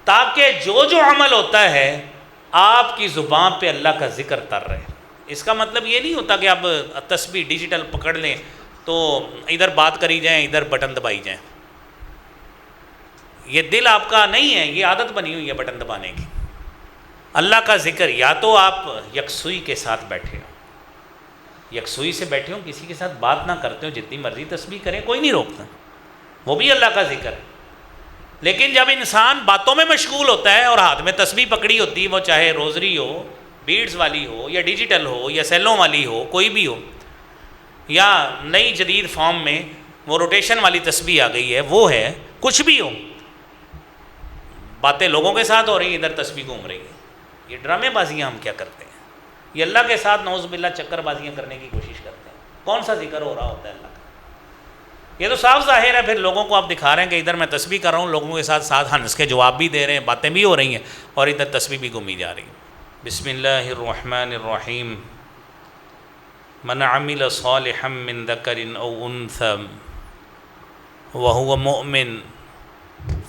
تاکہ جو جو عمل ہوتا ہے آپ کی زبان پہ اللہ کا ذکر تر رہے۔ اس کا مطلب یہ نہیں ہوتا کہ آپ تسبیح ڈیجیٹل پکڑ لیں تو ادھر بات کری جائیں ادھر بٹن دبائی جائیں، یہ دل آپ کا نہیں ہے، یہ عادت بنی ہوئی ہے بٹن دبانے کی۔ اللہ کا ذکر یا تو آپ یکسوئی کے ساتھ بیٹھے ہوں، یکسوئی سے بیٹھے ہوں، کسی کے ساتھ بات نہ کرتے ہوں، جتنی مرضی تسبیح کریں کوئی نہیں روکتا، وہ بھی اللہ کا ذکر ہے۔ لیکن جب انسان باتوں میں مشغول ہوتا ہے اور ہاتھ میں تسبیح پکڑی ہوتی ہے، وہ چاہے روزری ہو، بیڈز والی ہو، یا ڈیجیٹل ہو، یا سیلوں والی ہو، کوئی بھی ہو، یا نئی جدید فارم میں وہ روٹیشن والی تسبیح آ گئی ہے، وہ ہے، کچھ بھی ہو، باتیں لوگوں کے ساتھ ہو رہی ہیں، ادھر تسبیح گھوم رہی ہے، یہ ڈرامے بازیاں ہم کیا کرتے ہیں؟ یہ اللہ کے ساتھ نعوذ باللہ چکر بازیاں کرنے کی کوشش کرتے ہیں۔ کون سا ذکر ہو رہا ہوتا ہے اللہ کا؟ یہ تو صاف ظاہر ہے، پھر لوگوں کو آپ دکھا رہے ہیں کہ ادھر میں تسبیح کر رہا ہوں، لوگوں کے ساتھ ساتھ ہنس کے جواب بھی دے رہے ہیں، باتیں بھی ہو رہی ہیں، اور ادھر تسبیح بھی گھومی جا رہی ہے۔ بسم اللہ الرحمن الرحیم۔ من عمل صالحا من ذکر او انثی وهو مؤمن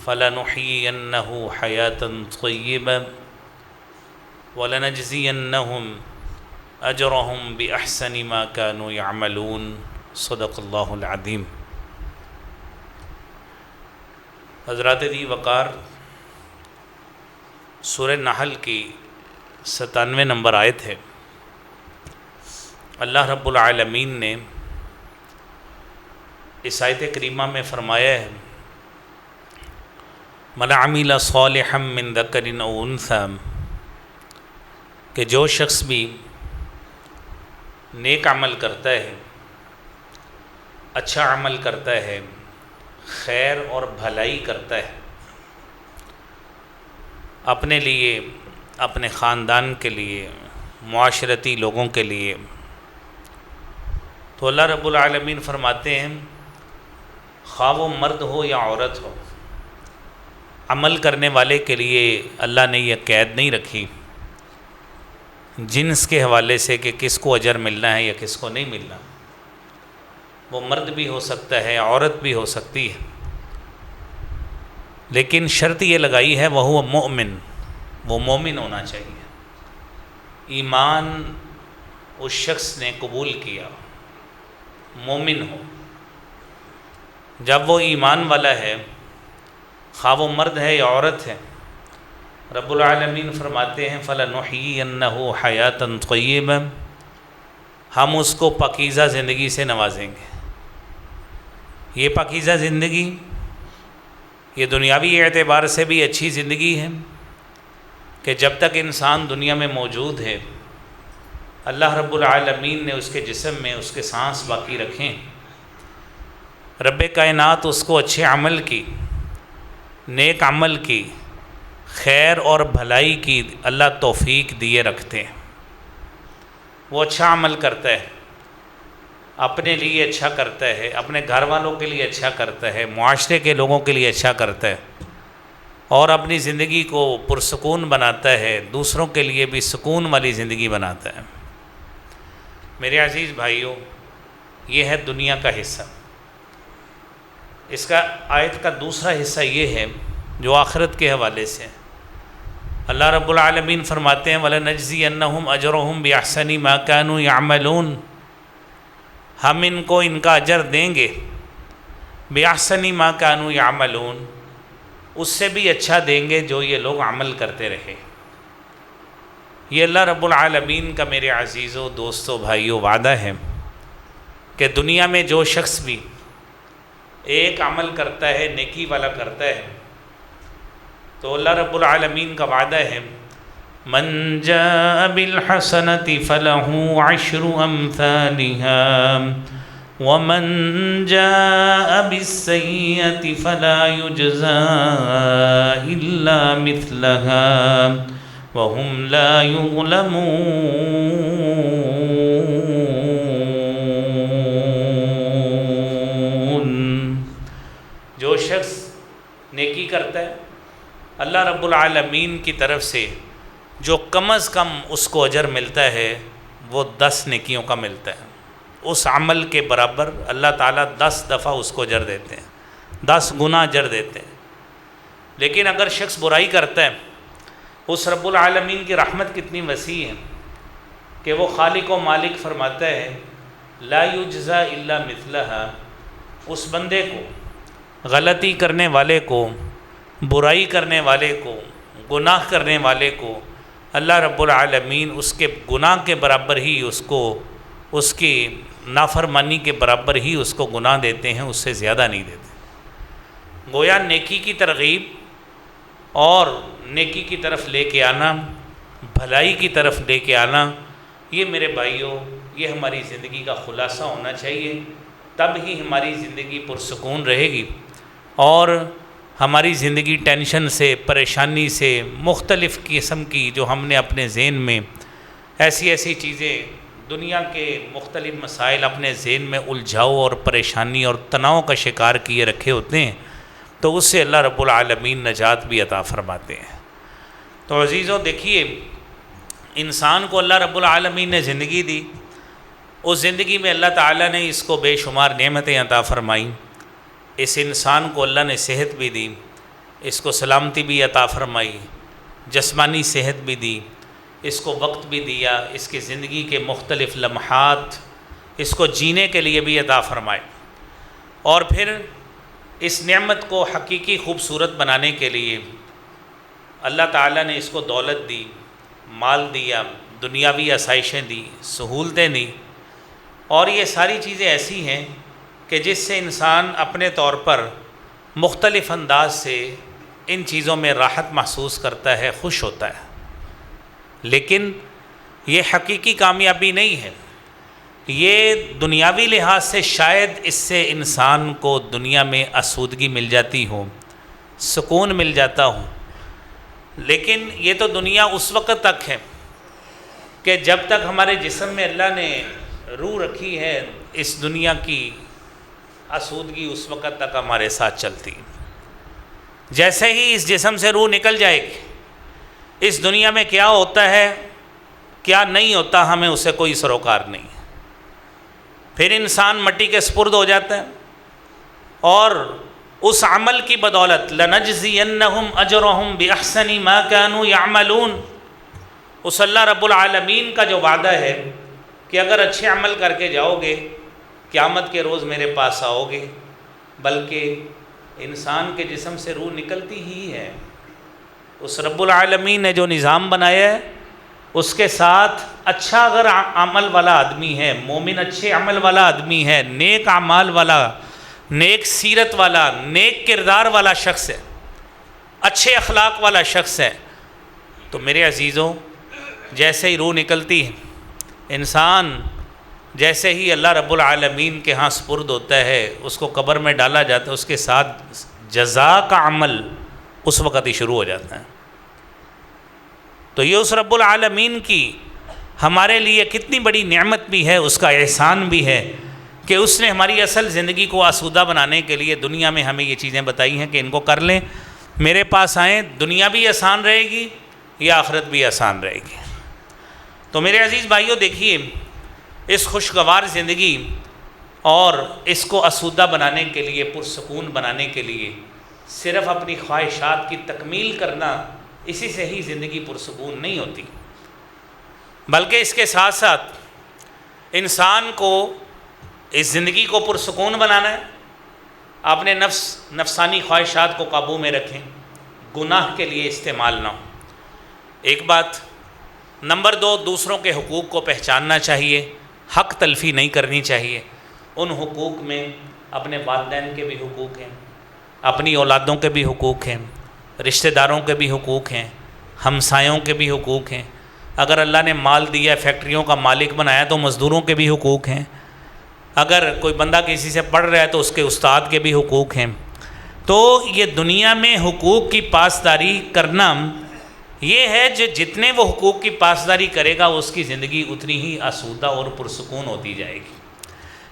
فلنحيينه حياة طيبة ولنجزينهم أجرهم بأحسن ما كانوا يعملون۔ صدق اللہ العظیم۔ حضرات دی وقار، سورہ نحل کی 97 نمبر آیت ہے۔ اللہ رب العالمین نے اس آیت کریمہ میں فرمایا ہے من عمل صالحا من ذکر او انثی، کہ جو شخص بھی نیک عمل کرتا ہے، اچھا عمل کرتا ہے، خیر اور بھلائی کرتا ہے، اپنے لیے، اپنے خاندان کے لیے، معاشرتی لوگوں کے لیے، تو اللہ رب العالمین فرماتے ہیں خواہ وہ مرد ہو یا عورت ہو، عمل کرنے والے کے لیے اللہ نے یہ قید نہیں رکھی جنس کے حوالے سے کہ کس کو اجر ملنا ہے یا کس کو نہیں ملنا۔ وہ مرد بھی ہو سکتا ہے، عورت بھی ہو سکتی ہے، لیکن شرط یہ لگائی ہے وہ مؤمن، وہ مومن ہونا چاہیے، ایمان اس شخص نے قبول کیا، مومن ہو۔ جب وہ ایمان والا ہے، خواہ وہ مرد ہے یا عورت ہے، رب العالمین فرماتے ہیں فَلَنُحْيِيَنَّهُ حَيَاةً طَيِّبَةً، ہم اس کو پاکیزہ زندگی سے نوازیں گے۔ یہ پاکیزہ زندگی یہ دنیاوی اعتبار سے بھی اچھی زندگی ہے کہ جب تک انسان دنیا میں موجود ہے، اللہ رب العالمین نے اس کے جسم میں اس کے سانس باقی رکھیں، رب کائنات اس کو اچھے عمل کی، نیک عمل کی، خیر اور بھلائی کی اللہ توفیق دیے رکھتے ہیں۔ وہ اچھا عمل کرتا ہے، اپنے لیے اچھا کرتا ہے، اپنے گھر والوں کے لیے اچھا کرتا ہے، معاشرے کے لوگوں کے لیے اچھا کرتا ہے، اور اپنی زندگی کو پرسکون بناتا ہے، دوسروں کے لیے بھی سکون والی زندگی بناتا ہے۔ میرے عزیز بھائیوں، یہ ہے دنیا کا حصہ۔ اس کا آیت کا دوسرا حصہ یہ ہے جو آخرت کے حوالے سے اللہ رب العالمین فرماتے ہیں وَلَنَجْزِيَنَّهُمْ أَجْرَهُمْ بِأَحْسَنِ مَا كَانُوا يَعْمَلُونَ، ہم ان کو ان کا اجر دیں گے بِأَحْسَنِ مَا كَانُوا يَعْمَلُونَ، اس سے بھی اچھا دیں گے جو یہ لوگ عمل کرتے رہے۔ یہ اللہ رب العالمین کا میرے عزیزوں، دوستوں، بھائیوں وعدہ ہے کہ دنیا میں جو شخص بھی ایک عمل کرتا ہے، نیکی والا کرتا ہے، تو اللہ رب العالمین کا وعدہ ہے من جاء بالحسنۃ فلہ عشر امثالها ومن جاء بالسیئۃ فلا یجزى الا مثلها وهم لا يظلمون۔ جو شخص نیکی کرتا ہے، اللہ رب العالمین کی طرف سے جو کم از کم اس کو اجر ملتا ہے وہ 10 نیکیوں کا ملتا ہے۔ اس عمل کے برابر اللہ تعالیٰ 10 دفعہ اس کو اجر دیتے ہیں، 10 گنا اجر دیتے ہیں۔ لیکن اگر شخص برائی کرتا ہے، اس رب العالمین کی رحمت کتنی وسیع ہے کہ وہ خالق و مالک فرماتا ہے لا یجزا الا مثلہا، اس بندے کو، غلطی کرنے والے کو، برائی کرنے والے کو، گناہ کرنے والے کو اللہ رب العالمین اس کے گناہ کے برابر ہی اس کو، اس کی نافرمانی کے برابر ہی اس کو گناہ دیتے ہیں، اس سے زیادہ نہیں دیتے۔ گویا نیکی کی ترغیب اور نیکی کی طرف لے کے آنا، بھلائی کی طرف لے کے آنا، یہ میرے بھائیوں، یہ ہماری زندگی کا خلاصہ ہونا چاہیے، تب ہی ہماری زندگی پرسکون رہے گی اور ہماری زندگی ٹینشن سے، پریشانی سے، مختلف قسم کی جو ہم نے اپنے ذہن میں ایسی ایسی چیزیں، دنیا کے مختلف مسائل اپنے ذہن میں الجھاؤ اور پریشانی اور تناؤ کا شکار کیے رکھے ہوتے ہیں، تو اس سے اللہ رب العالمین نجات بھی عطا فرماتے ہیں۔ تو عزیزوں دیکھیے، انسان کو اللہ رب العالمین نے زندگی دی، اس زندگی میں اللہ تعالیٰ نے اس کو بے شمار نعمتیں عطا فرمائیں، اس انسان کو اللہ نے صحت بھی دی، اس کو سلامتی بھی عطا فرمائی، جسمانی صحت بھی دی، اس کو وقت بھی دیا، اس کی زندگی کے مختلف لمحات اس کو جینے کے لیے بھی عطا فرمائے، اور پھر اس نعمت کو حقیقی خوبصورت بنانے کے لیے اللہ تعالیٰ نے اس کو دولت دی، مال دیا، دنیاوی آسائشیں دی، سہولتیں دی، اور یہ ساری چیزیں ایسی ہیں کہ جس سے انسان اپنے طور پر مختلف انداز سے ان چیزوں میں راحت محسوس کرتا ہے، خوش ہوتا ہے، لیکن یہ حقیقی کامیابی نہیں ہے۔ یہ دنیاوی لحاظ سے شاید اس سے انسان کو دنیا میں آسودگی مل جاتی ہو، سکون مل جاتا ہو، لیکن یہ تو دنیا اس وقت تک ہے کہ جب تک ہمارے جسم میں اللہ نے روح رکھی ہے، اس دنیا کی آسودگی اس وقت تک ہمارے ساتھ چلتی۔ جیسے ہی اس جسم سے روح نکل جائے گی، اس دنیا میں کیا ہوتا ہے کیا نہیں ہوتا ہمیں اسے کوئی سروکار نہیں، پھر انسان مٹی کے سپرد ہو جاتا ہے، اور اس عمل کی بدولت لَنَجْزِيَنَّهُمْ أَجْرَهُمْ بِأَحْسَنِ مَا كَانُوا يَعْمَلُونَ، اس اللہ رب العالمین کا جو وعدہ ہے کہ اگر اچھے عمل کر کے جاؤ گے، قیامت کے روز میرے پاس آؤ گے، بلکہ انسان کے جسم سے روح نکلتی ہی ہے۔ اس رب العالمین نے جو نظام بنایا ہے، اس کے ساتھ اچھا اگر عمل والا آدمی ہے، مومن اچھے عمل والا آدمی ہے، نیک اعمال والا، نیک سیرت والا، نیک کردار والا شخص ہے، اچھے اخلاق والا شخص ہے، تو میرے عزیزوں جیسے ہی روح نکلتی ہے، انسان جیسے ہی اللہ رب العالمین کے ہاں سپرد ہوتا ہے، اس کو قبر میں ڈالا جاتا ہے، اس کے ساتھ جزا کا عمل اس وقت ہی شروع ہو جاتا ہے۔ تو یہ اس رب العالمین کی ہمارے لیے کتنی بڑی نعمت بھی ہے، اس کا احسان بھی ہے کہ اس نے ہماری اصل زندگی کو آسودہ بنانے کے لیے دنیا میں ہمیں یہ چیزیں بتائی ہیں کہ ان کو کر لیں، میرے پاس آئیں، دنیا بھی آسان رہے گی یا آخرت بھی آسان رہے گی۔ تو میرے عزیز بھائیوں دیکھیے، اس خوشگوار زندگی اور اس کو آسودہ بنانے کے لیے، پرسکون بنانے کے لیے صرف اپنی خواہشات کی تکمیل کرنا، اسی سے ہی زندگی پرسکون نہیں ہوتی، بلکہ اس کے ساتھ ساتھ انسان کو اس زندگی کو پرسکون بنانا ہے، اپنے نفسانی خواہشات کو قابو میں رکھیں، گناہ کے لیے استعمال نہ ہو۔ ایک بات، نمبر دو، دوسروں کے حقوق کو پہچاننا چاہیے، حق تلفی نہیں کرنی چاہیے۔ ان حقوق میں اپنے والدین کے بھی حقوق ہیں، اپنی اولادوں کے بھی حقوق ہیں، رشتہ داروں کے بھی حقوق ہیں، ہمسایوں کے بھی حقوق ہیں، اگر اللہ نے مال دیا، فیکٹریوں کا مالک بنایا تو مزدوروں کے بھی حقوق ہیں، اگر کوئی بندہ کسی سے پڑھ رہا ہے تو اس کے استاد کے بھی حقوق ہیں۔ تو یہ دنیا میں حقوق کی پاسداری کرنا یہ ہے جو جتنے وہ حقوق کی پاسداری کرے گا اس کی زندگی اتنی ہی آسودہ اور پرسکون ہوتی جائے گی۔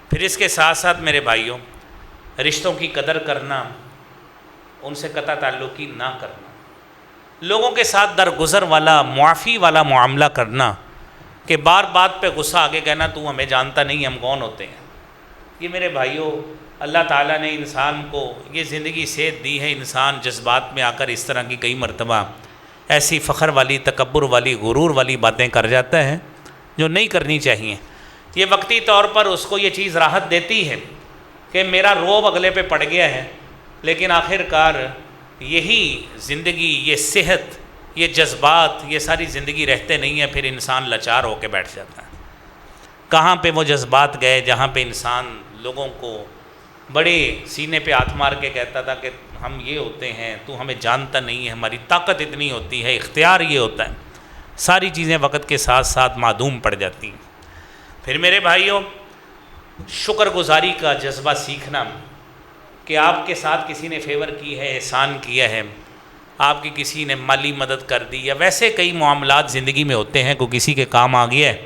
پھر اس کے ساتھ ساتھ میرے بھائیوں، رشتوں کی قدر کرنا، ان سے قطع تعلقی نہ کرنا، لوگوں کے ساتھ درگزر والا، معافی والا معاملہ کرنا، کہ بار بات پہ غصہ آگے کہنا تو ہمیں جانتا نہیں، ہم کون ہوتے ہیں، یہ میرے بھائیوں اللہ تعالیٰ نے انسان کو یہ زندگی صحت دی ہے، انسان جذبات میں آ کر اس طرح کی کئی مرتبہ ایسی فخر والی، تکبر والی، غرور والی باتیں کر جاتا ہے جو نہیں کرنی چاہیے۔ یہ وقتی طور پر اس کو یہ چیز راحت دیتی ہے کہ میرا روب اگلے پہ پڑ گیا ہے، لیکن آخر کار یہی زندگی، یہ صحت، یہ جذبات، یہ ساری زندگی رہتے نہیں ہیں، پھر انسان لاچار ہو کے بیٹھ جاتا ہے۔ کہاں پہ وہ جذبات گئے جہاں پہ انسان لوگوں کو بڑے سینے پہ ہاتھ مار کے کہتا تھا کہ ہم یہ ہوتے ہیں، تو ہمیں جانتا نہیں ہے، ہماری طاقت اتنی ہوتی ہے، اختیار یہ ہوتا ہے۔ ساری چیزیں وقت کے ساتھ ساتھ معدوم پڑ جاتی ہیں۔ پھر میرے بھائیوں، شکر گزاری کا جذبہ سیکھنا کہ آپ کے ساتھ کسی نے فیور کی ہے، احسان کیا ہے، آپ کی کسی نے مالی مدد کر دی، یا ویسے کئی معاملات زندگی میں ہوتے ہیں، کوئی کسی کے کام آ گیا ہے،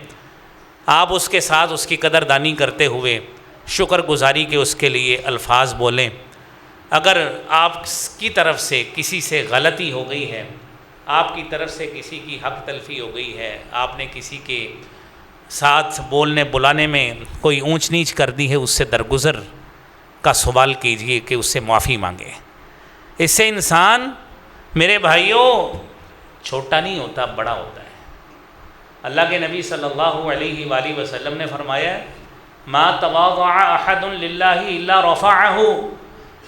آپ اس کے ساتھ اس کی قدر دانی کرتے ہوئے شکر گزاری کے اس کے لیے الفاظ بولیں۔ اگر آپ کی طرف سے کسی سے غلطی ہو گئی ہے، آپ کی طرف سے کسی کی حق تلفی ہو گئی ہے، آپ نے کسی کے ساتھ بولنے بلانے میں کوئی اونچ نیچ کر دی ہے، اس سے درگزر کا سوال کیجئے کہ اس سے معافی مانگے۔ اس سے انسان میرے بھائیوں چھوٹا نہیں ہوتا، بڑا ہوتا ہے۔ اللہ کے نبی صلی اللہ علیہ وآلہ وسلم نے فرمایا، ما تواضع احد للہ الا رفعہ،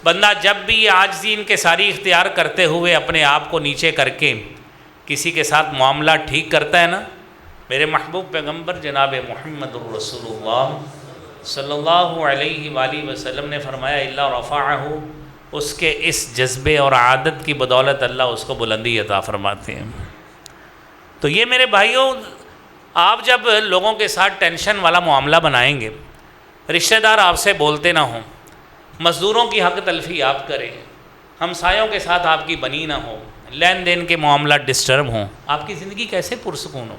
بندہ جب بھی یہ عاجزی انکساری اختیار کرتے ہوئے اپنے آپ کو نیچے کر کے کسی کے ساتھ معاملہ ٹھیک کرتا ہے نا، میرے محبوب پیغمبر جناب محمد الرسول اللہ صلی اللہ علیہ وآلہ وسلم نے فرمایا الا رفعہ، اس کے اس جذبے اور عادت کی بدولت اللہ اس کو بلندی عطا فرماتے ہیں۔ تو یہ میرے بھائیوں، آپ جب لوگوں کے ساتھ ٹینشن والا معاملہ بنائیں گے، رشتہ دار آپ سے بولتے نہ ہوں، مزدوروں کی حق تلفی آپ کریں، ہمسایوں کے ساتھ آپ کی بنی نہ ہو، لین دین کے معاملات ڈسٹرب ہوں، آپ کی زندگی کیسے پرسکون ہو؟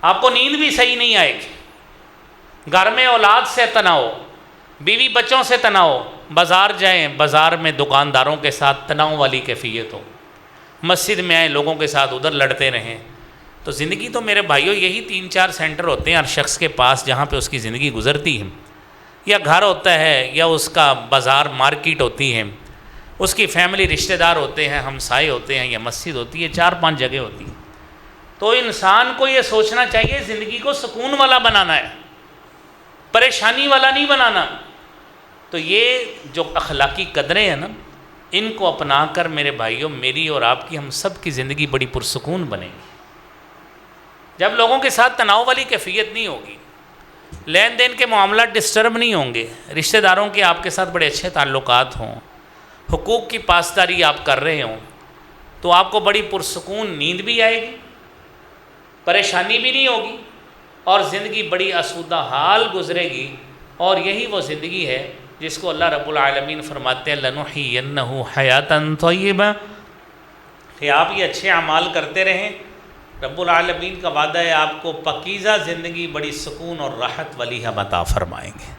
آپ کو نیند بھی صحیح نہیں آئے گی، گھر میں اولاد سے تناؤ، بیوی بچوں سے تناؤ، بازار جائیں، بازار میں دکانداروں کے ساتھ تناؤ والی کیفیت ہو، مسجد میں آئیں لوگوں کے ساتھ ادھر لڑتے رہیں، تو زندگی تو میرے بھائیوں یہی 3-4 سینٹر ہوتے ہیں ہر شخص کے پاس جہاں پہ اس کی زندگی گزرتی ہے، یا گھر ہوتا ہے، یا اس کا بازار مارکیٹ ہوتی ہے، اس کی فیملی رشتہ دار ہوتے ہیں، ہمسائے ہوتے ہیں، یا مسجد ہوتی ہے، 4-5 جگہ ہوتی ہیں۔ تو انسان کو یہ سوچنا چاہیے زندگی کو سکون والا بنانا ہے، پریشانی والا نہیں بنانا۔ تو یہ جو اخلاقی قدریں ہیں نا، ان کو اپنا کر میرے بھائیوں میری اور آپ کی، ہم سب کی زندگی بڑی پرسکون بنے گی۔ جب لوگوں کے ساتھ تناؤ والی کیفیت نہیں ہوگی، لین دین کے معاملات ڈسٹرب نہیں ہوں گے، رشتہ داروں کے آپ کے ساتھ بڑے اچھے تعلقات ہوں، حقوق کی پاسداری آپ کر رہے ہوں، تو آپ کو بڑی پرسکون نیند بھی آئے گی، پریشانی بھی نہیں ہوگی، اور زندگی بڑی آسودہ حال گزرے گی۔ اور یہی وہ زندگی ہے جس کو اللہ رب العالمین فرماتے ہیں لَنُحْيِيَنَّهُ حَيَاةً طَيِّبَةً، کہ آپ یہ اچھے اعمال کرتے رہیں، رب العالمین کا وعدہ ہے آپ کو پاکیزہ زندگی بڑی سکون اور راحت والی ہم عطا فرمائیں گے۔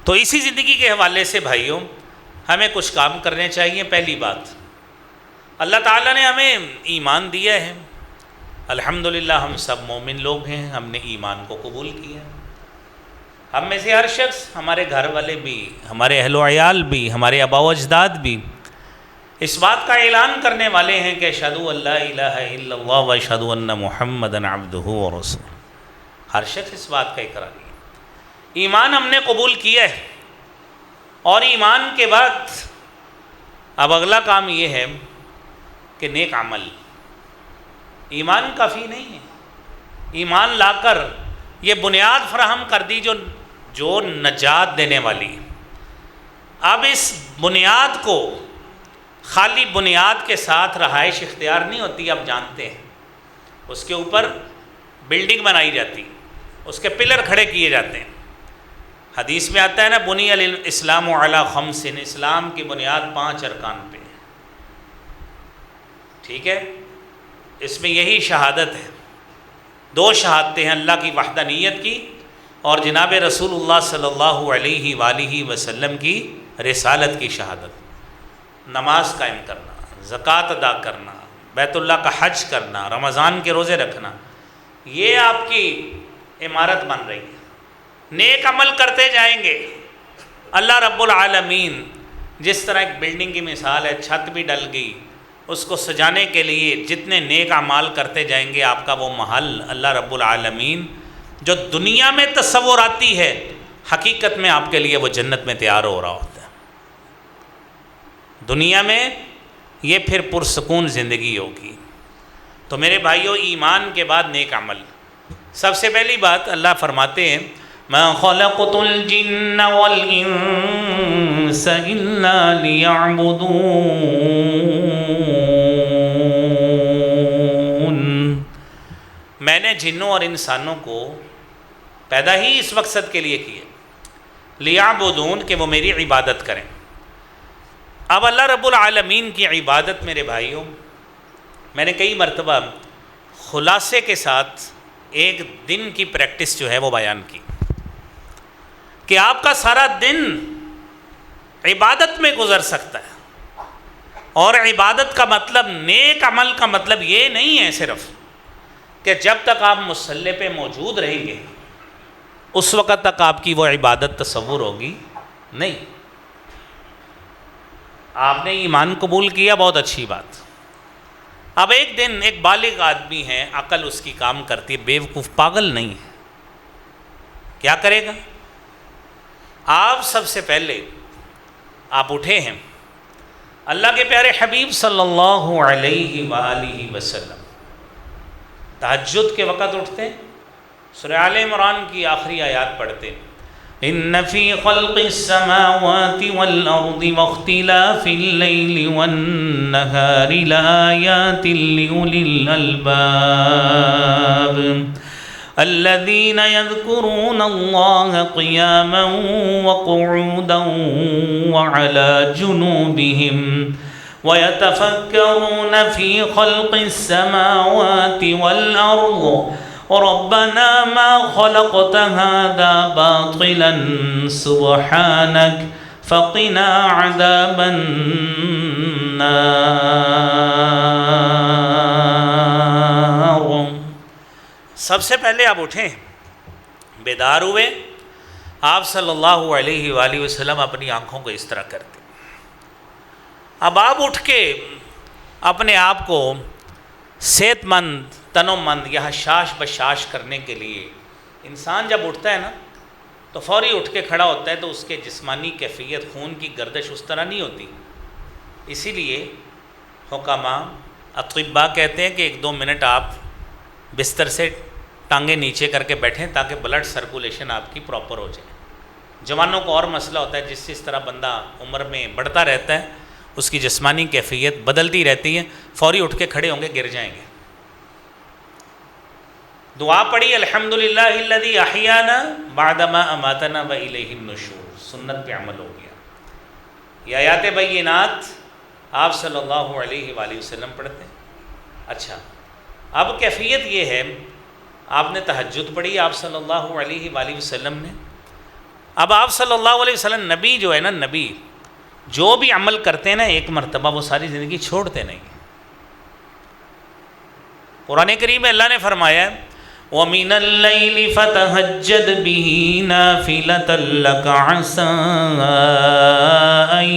تو اسی زندگی کے حوالے سے بھائیوں ہمیں کچھ کام کرنے چاہیے۔ پہلی بات، اللہ تعالیٰ نے ہمیں ایمان دیا ہے، الحمدللہ ہم سب مومن لوگ ہیں، ہم نے ایمان کو قبول کیا۔ ہم میں سے ہر شخص، ہمارے گھر والے بھی، ہمارے اہل و عیال بھی، ہمارے آباء و اجداد بھی اس بات کا اعلان کرنے والے ہیں کہ اشہدو ان لا الہ الا اللہ و اشہدو ان محمدًا عبدہ و رسولہ۔ ہر شخص اس بات کا اقرار ہے، ایمان ہم نے قبول کیا ہے۔ اور ایمان کے بعد اب اگلا کام یہ ہے کہ نیک عمل۔ ایمان کافی نہیں ہے، ایمان لا کر یہ بنیاد فراہم کر دی جو نجات دینے والی ہے۔ اب اس بنیاد کو خالی بنیاد کے ساتھ رہائش اختیار نہیں ہوتی، آپ جانتے ہیں، اس کے اوپر بلڈنگ بنائی جاتی، اس کے پلر کھڑے کیے جاتے ہیں۔ حدیث میں آتا ہے نا، بنی الاسلام علی خمس، اسلام کی بنیاد 5 ارکان پہ ہے، ٹھیک ہے؟ اس میں یہی شہادت ہے، 2 شہادتیں ہیں، اللہ کی وحدانیت کی اور جناب رسول اللہ صلی اللہ علیہ وآلہ وسلم کی رسالت کی شہادت۔ نماز قائم کرنا، زکوٰۃ ادا کرنا، بیت اللہ کا حج کرنا، رمضان کے روزے رکھنا، یہ آپ کی عمارت بن رہی ہے، نیک عمل کرتے جائیں گے، اللہ رب العالمین جس طرح ایک بلڈنگ کی مثال ہے، چھت بھی ڈل گئی، اس کو سجانے کے لیے جتنے نیک اعمال کرتے جائیں گے آپ کا وہ محل اللہ رب العالمین جو دنیا میں تصوراتی ہے، حقیقت میں آپ کے لیے وہ جنت میں تیار ہو رہا ہوتا ہے۔ دنیا میں یہ پھر پرسکون زندگی ہوگی۔ تو میرے بھائیوں، ایمان کے بعد نیک عمل، سب سے پہلی بات اللہ فرماتے ہیں ما خلقت الجن والانس الا لیعبدون، میں نے جنوں اور انسانوں کو پیدا ہی اس مقصد کے لیے کیے، لیعبدون، کہ وہ میری عبادت کریں۔ اب اللہ رب العالمین کی عبادت میرے بھائیوں، میں نے کئی مرتبہ خلاصے کے ساتھ ایک دن کی پریکٹس جو ہے وہ بیان کی کہ آپ کا سارا دن عبادت میں گزر سکتا ہے، اور عبادت کا مطلب، نیک عمل کا مطلب یہ نہیں ہے صرف کہ جب تک آپ مصلی پہ موجود رہیں گے اس وقت تک آپ کی وہ عبادت تصور ہوگی، نہیں۔ آپ نے ایمان قبول کیا، بہت اچھی بات۔ اب ایک دن ایک بالغ آدمی ہے، عقل اس کی کام کرتی ہے، بیوقوف پاگل نہیں ہے، کیا کرے گا؟ آپ سب سے پہلے آپ اٹھے ہیں، اللہ کے پیارے حبیب صلی اللہ علیہ وآلہ وسلم تہجد کے وقت اٹھتے، سورہ آل عمران کی آخری آیات پڑھتے، ان فی خلق السماوات والارض واختلاف اللیل والنہار لآیات لأولی الالباب الذین یذکرون اللہ قیاما وقعودا وعلی جنوبہم ویتفکرون فی خلق السماوات والارض ربنا ما خلقت هذا باطلا سبحانك فقنا عذاب النار۔ سب سے پہلے آپ اٹھیں، بیدار ہوئے، آپ صلی اللہ علیہ وآلہ وسلم اپنی آنکھوں کو اس طرح کرتے۔ اب آپ اٹھ کے اپنے آپ کو صحت مند، تن و مند یا حشاش بشاش کرنے کے لیے، انسان جب اٹھتا ہے نا تو فوری اٹھ کے کھڑا ہوتا ہے، تو اس کے جسمانی کیفیت، خون کی گردش اس طرح نہیں ہوتی، اسی لیے حکماء اطباء کہتے ہیں کہ 1-2 منٹ آپ بستر سے ٹانگیں نیچے کر کے بیٹھیں تاکہ بلڈ سرکولیشن آپ کی پراپر ہو جائے۔ جوانوں کو اور مسئلہ ہوتا ہے، جس طرح بندہ عمر میں بڑھتا رہتا ہے اس کی جسمانی کیفیت بدلتی رہتی ہے، فوری اٹھ کے کھڑے ہوں گے گر جائیں گے۔ دعا پڑھی الحمدللہ الذی احیانا بعدما اماتنا والیہ النشور، سنت پہ عمل ہو گیا۔ یہ آیات بینات آپ صلی اللہ علیہ وآلہ وسلم پڑھتے ہیں۔ اچھا، اب کیفیت یہ ہے، آپ نے تہجد پڑھی آپ صلی اللہ علیہ وآلہ وسلم نے، اب آپ صلی اللہ علیہ وسلم نبی جو ہے نا، نبی جو بھی عمل کرتے ہیں نا ایک مرتبہ وہ ساری زندگی چھوڑتے نہیں۔ قرآن کریم میں اللہ نے فرمایا وَمِنَ اللَّيْلِ فَتَهَجَّدْ بِهِ نَافِلَةً لَكَ عَسَىٰ أَن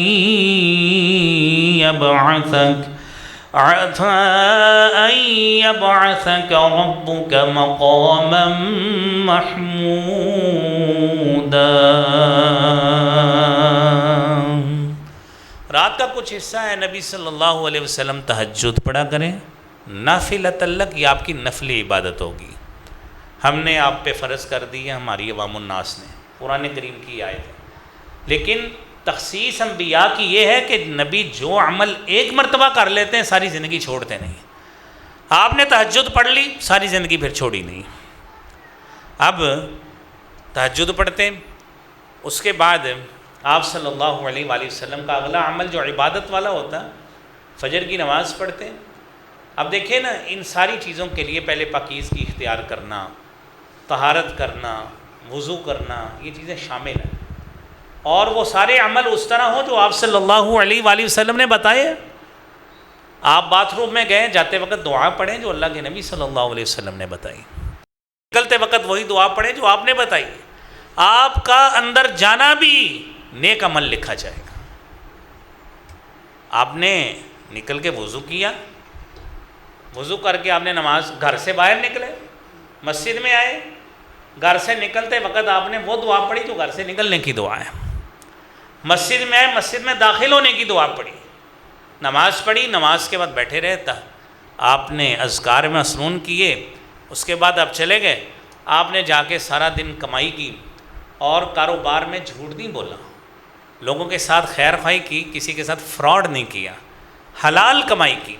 يَبْعَثَكَ رَبُّكَ مَقَامًا مَحْمُودًا۔ رات کا کچھ حصہ ہے نبی صلی اللہ علیہ وسلم تہجد پڑھا کریں، نافلۃ لک، یہ آپ کی نفلی عبادت ہوگی، ہم نے آپ پہ فرض کر دی ہے، ہماری عوام الناس نے، قرآن کریم کی آیت ہے۔ لیکن تخصیص انبیاء کی یہ ہے کہ نبی جو عمل ایک مرتبہ کر لیتے ہیں ساری زندگی چھوڑتے نہیں۔ آپ نے تہجد پڑھ لی، ساری زندگی پھر چھوڑی نہیں۔ اب تہجد پڑھتے ہیں، اس کے بعد آپ صلی اللہ علیہ وآلہ وسلم کا اگلا عمل جو عبادت والا ہوتا ہے، فجر کی نماز پڑھتے ہیں۔ اب دیکھیں نا، ان ساری چیزوں کے لیے پہلے پاکیزگی اختیار کرنا، طہارت کرنا، وضو کرنا، یہ چیزیں شامل ہیں، اور وہ سارے عمل اس طرح ہوں جو آپ صلی اللہ علیہ وآلہ وسلم نے بتائے۔ آپ باتھ روم میں گئے، جاتے وقت دعا پڑھیں جو اللہ کے نبی صلی اللہ علیہ وسلم نے بتائی، نکلتے وقت وہی دعا پڑھیں جو آپ نے بتائی۔ آپ کا اندر جانا بھی نیک عمل لکھا جائے گا۔ آپ نے نکل کے وضو کیا، وضو کر کے آپ نے نماز، گھر سے باہر نکلے، مسجد میں آئے، گھر سے نکلتے وقت آپ نے وہ دعا پڑھی جو گھر سے نکلنے کی دعا ہے، مسجد میں آئے، مسجد میں داخل ہونے کی دعا پڑھی، نماز پڑھی، نماز کے بعد بیٹھے رہتا، آپ نے اذکار میں مسنون کیے، اس کے بعد آپ چلے گئے، آپ نے جا کے سارا دن کمائی کی اور کاروبار میں جھوٹ نہیں بولا، لوگوں کے ساتھ خیر خواہی کی، کسی کے ساتھ فراڈ نہیں کیا، حلال کمائی کی،